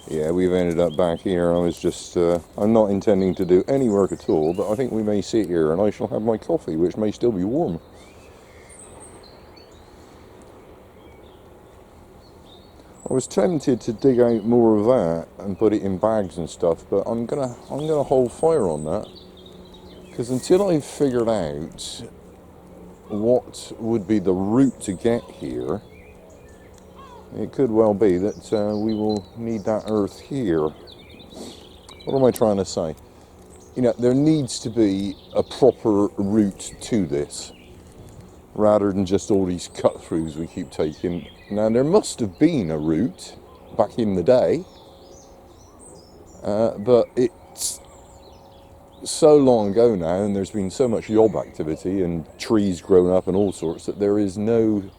Yeah, we've ended up back here. I was just, I'm not intending to do any work at all, but I think we may sit here and I shall have my coffee, which may still be warm. I was tempted to dig out more of that and put it in bags and stuff, but I'm gonna hold fire on that, because until I've figured out what would be the route to get here, it could well be that we will need that earth here. What am I trying to say? You know, there needs to be a proper route to this, rather than just all these cut-throughs we keep taking. Now, there must have been a route back in the day, but it's so long ago now, and there's been so much job activity and trees grown up and all sorts, that there is no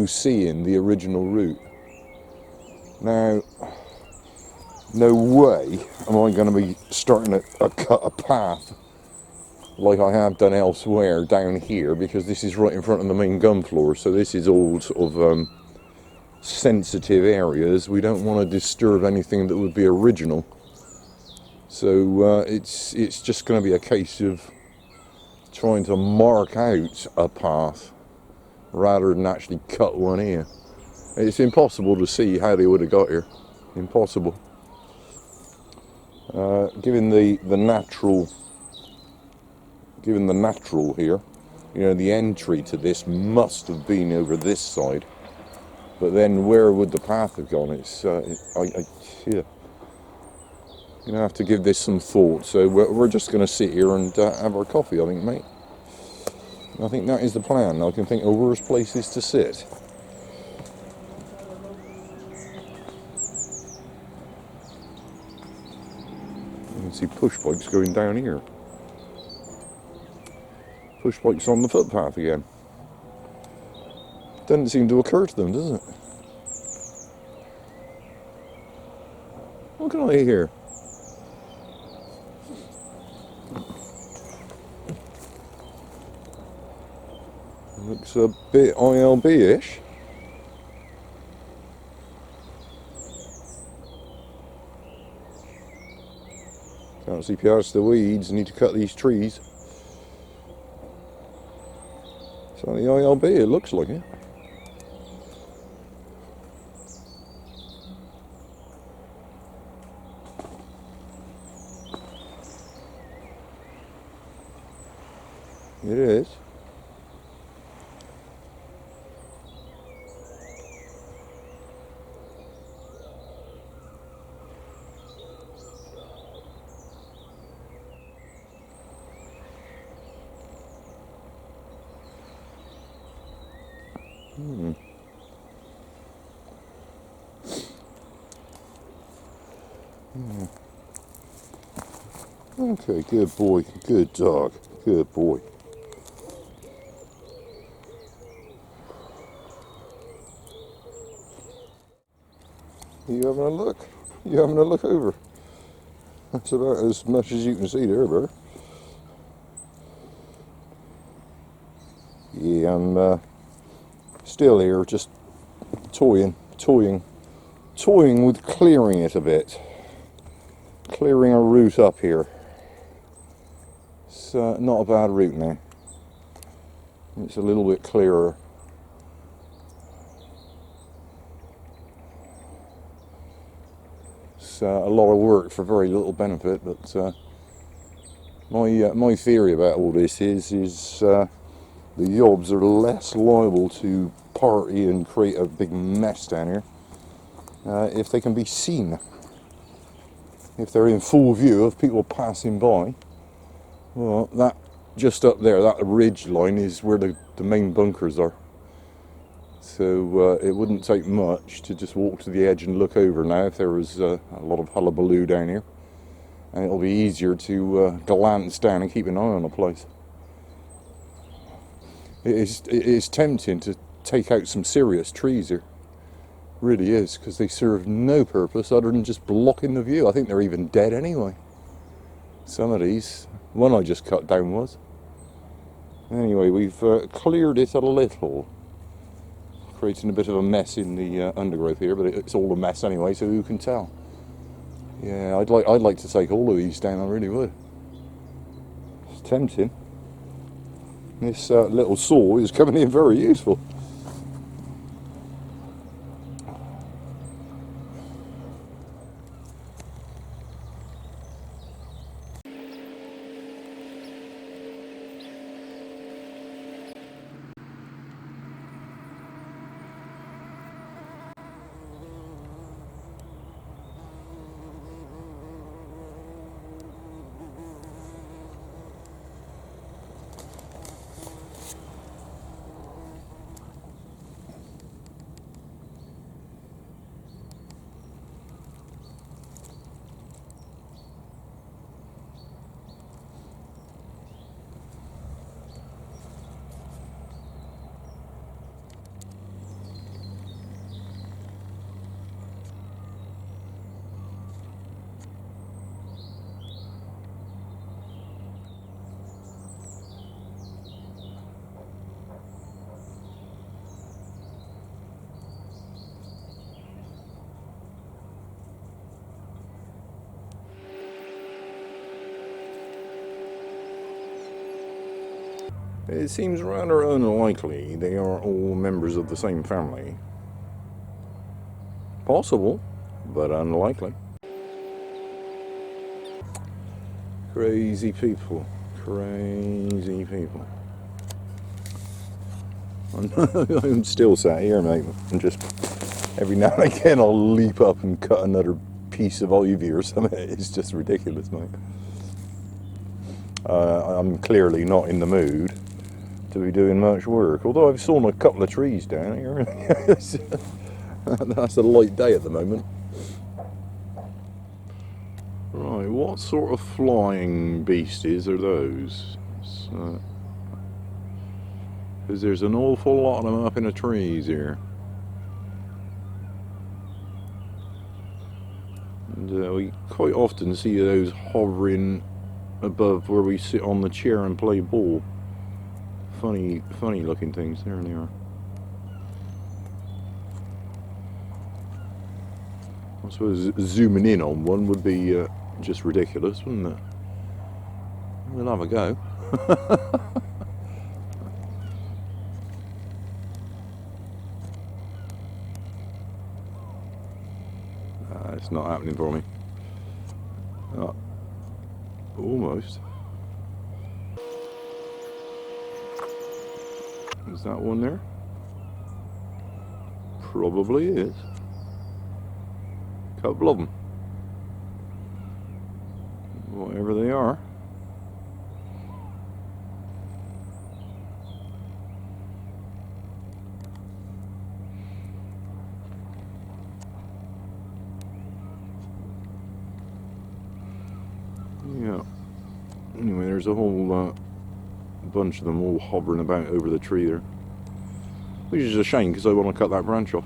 seeing the original route. Now, no way am I going to be starting to cut a path like I have done elsewhere down here, because this is right in front of the main gun floor, so this is all sort of sensitive areas. We don't want to disturb anything that would be original, so it's just going to be a case of trying to mark out a path rather than actually cut one here. It's impossible to see how they would have got here. Impossible. Given the natural here, you know, the entry to this must have been over this side. But then where would the path have gone? It's yeah. You're gonna have to give this some thought. So we're just gonna sit here and have our coffee, I think, mate. I think that is the plan. I can think of worse places to sit. You can see push bikes going down here. Push bikes on the footpath again. Doesn't seem to occur to them, does it? What can I hear? Looks a bit ILB-ish. Can't see past the weeds. Need to cut these trees. So the ILB, it looks like it. It is. Okay, good boy, good dog, good boy. You having a look? You having a look over? That's about as much as you can see there, bro. Yeah, I'm still here, just toying with clearing it a bit. Clearing a route up here. It's not a bad route now. It's a little bit clearer. It's a lot of work for very little benefit, but my theory about all this is the yobs are less liable to party and create a big mess down here if they can be seen. If they're in full view of people passing by. Well, that just up there, that ridge line is where the main bunkers are. So it wouldn't take much to just walk to the edge and look over now if there was a lot of hullabaloo down here. And it'll be easier to glance down and keep an eye on the place. It is tempting to take out some serious trees here. Really is, because they serve no purpose other than just blocking the view. I think they're even dead anyway. Some of these, one I just cut down was. Anyway, we've cleared it a little. creating a bit of a mess in the undergrowth here, but it's all a mess anyway, so who can tell? Yeah, I'd like to take all of these down, I really would. It's tempting. This little saw is coming in very useful. It seems rather unlikely they are all members of the same family. Possible, but unlikely. Crazy people. Crazy people. I'm still sat here, mate, and just every now and again I'll leap up and cut another piece of ivy or something. It's just ridiculous, mate. I'm clearly not in the mood to be doing much work, although I've sawn a couple of trees down here. That's a light day at the moment. Right, what sort of flying beasties are those? Because there's an awful lot of them up in the trees here. And we quite often see those hovering above where we sit on the chair and play ball. Funny looking things. There they are. I suppose zooming in on one would be just ridiculous, wouldn't it? We'll have a go. It's not happening for me. Almost. Is that one there? Probably is. Couple of them. Whatever they are. Yeah. Anyway, there's a whole bunch of them all hovering about over the tree there. Which is a shame because I want to cut that branch off.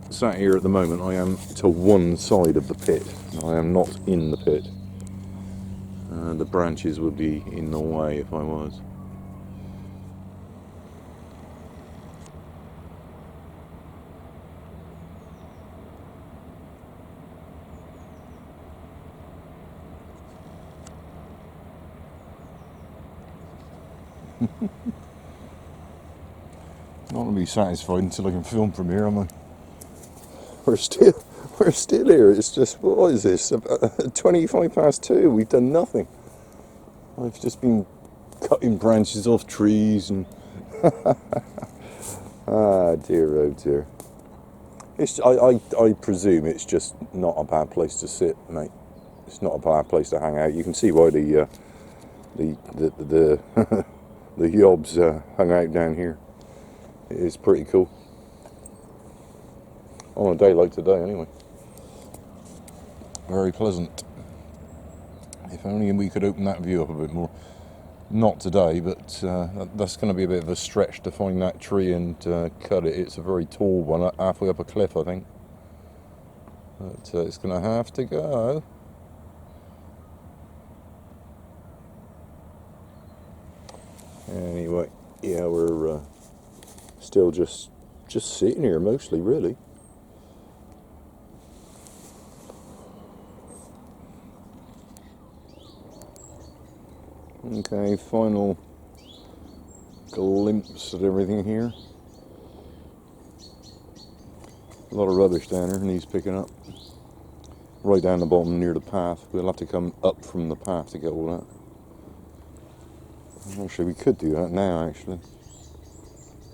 Sat here at the moment, I am to one side of the pit. I am not in the pit. The branches would be in the way if I was. Not going to be satisfied until I can film from here, am I? We're still here. It's just, what is this? 25 past 2. We've done nothing. I've just been cutting branches off trees and ah dear, oh dear. I presume it's just not a bad place to sit, mate. It's not a bad place to hang out. You can see why the yobs hung out down here. It is pretty cool. On a day like today, anyway. Very pleasant. If only we could open that view up a bit more. Not today, but that's going to be a bit of a stretch to find that tree and cut it. It's a very tall one, halfway up a cliff, I think. But it's going to have to go. Anyway, yeah, we're still just sitting here mostly, really. Okay, final glimpse at everything here. A lot of rubbish down there needs picking up. Right down the bottom near the path. We'll have to come up from the path to get all that. Actually, we could do that now, actually.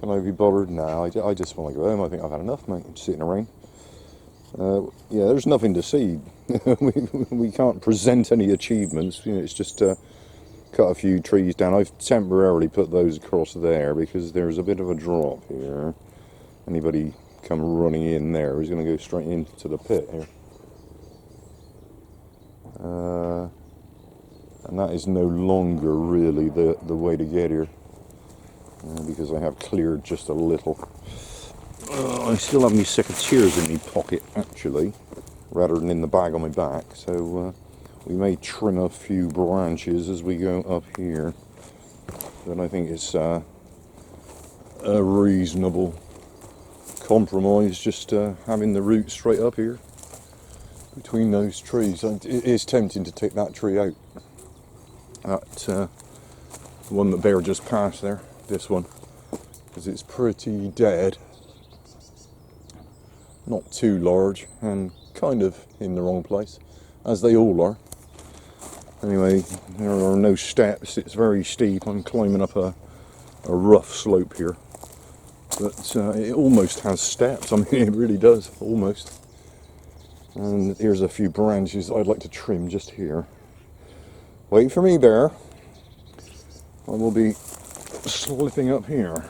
Can I be bothered? No, I just want to go home. I think I've had enough, mate, sitting around. Yeah, there's nothing to see. we can't present any achievements. You know, it's just cut a few trees down. I've temporarily put those across there because there's a bit of a drop here. Anybody come running in there is going to go straight into the pit here. And that is no longer really the way to get here, because I have cleared just a little. I still have my secateurs in my pocket, actually, rather than in the bag on my back, so we may trim a few branches as we go up here, but I think it's a reasonable compromise, just having the route straight up here between those trees. It is tempting to take that tree out, that one that Bear just passed there, this one, because it's pretty dead, not too large, and kind of in the wrong place, as they all are. Anyway, there are no steps, it's very steep. I'm climbing up a rough slope here, but it almost has steps. I mean, it really does, almost. And here's a few branches I'd like to trim just here. Wait for me, Bear. I will be slipping up here.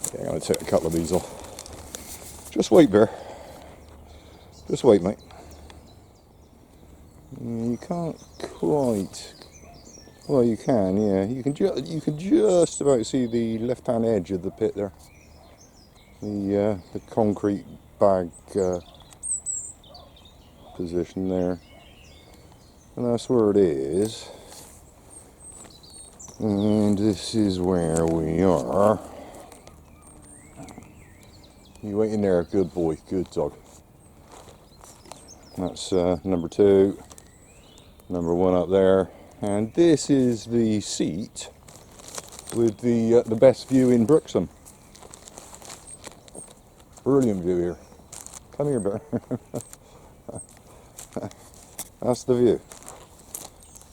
Okay, I'm going to take a couple of these off. Just wait, Bear. Just wait, mate. You can't quite. Well, you can, yeah. You can just about see the left-hand edge of the pit there. The concrete bag position there, and that's where it is. And this is where we are. You wait in there, good boy, good dog. That's number 2, number 1 up there, and this is the seat with the best view in Brixham. Brilliant view here. Come here, Bear. That's the view.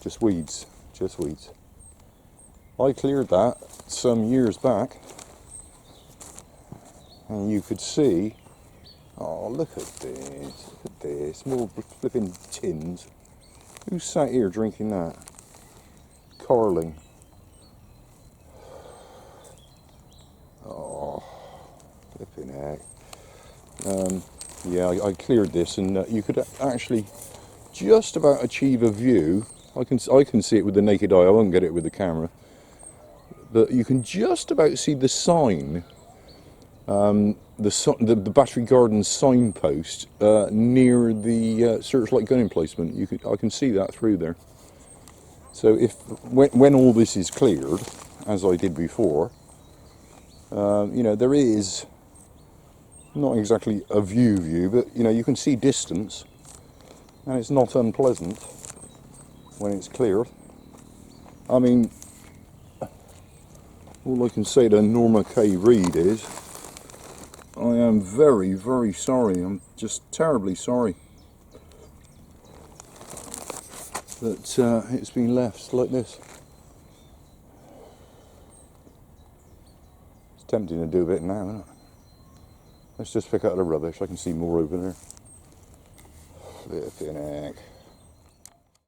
Just weeds, just weeds. I cleared that some years back, and you could see, oh, look at this, more flipping tins. Who sat here drinking that? Carling. Oh, flipping heck. Yeah, I cleared this, and you could actually just about achieve a view. I can see it with the naked eye. I won't get it with the camera, but you can just about see the sign, the Battery Garden signpost near the Searchlight gun emplacement. I can see that through there. So when all this is cleared, as I did before, you know, there is not exactly a view, but you know, you can see distance, and it's not unpleasant when it's cleared. I mean, all I can say to Norma K. Reed is, I am very, very sorry. I'm just terribly sorry that it's been left like this. It's tempting to do a bit now, isn't it? Let's just pick out the rubbish. I can see more over there. Flipping heck.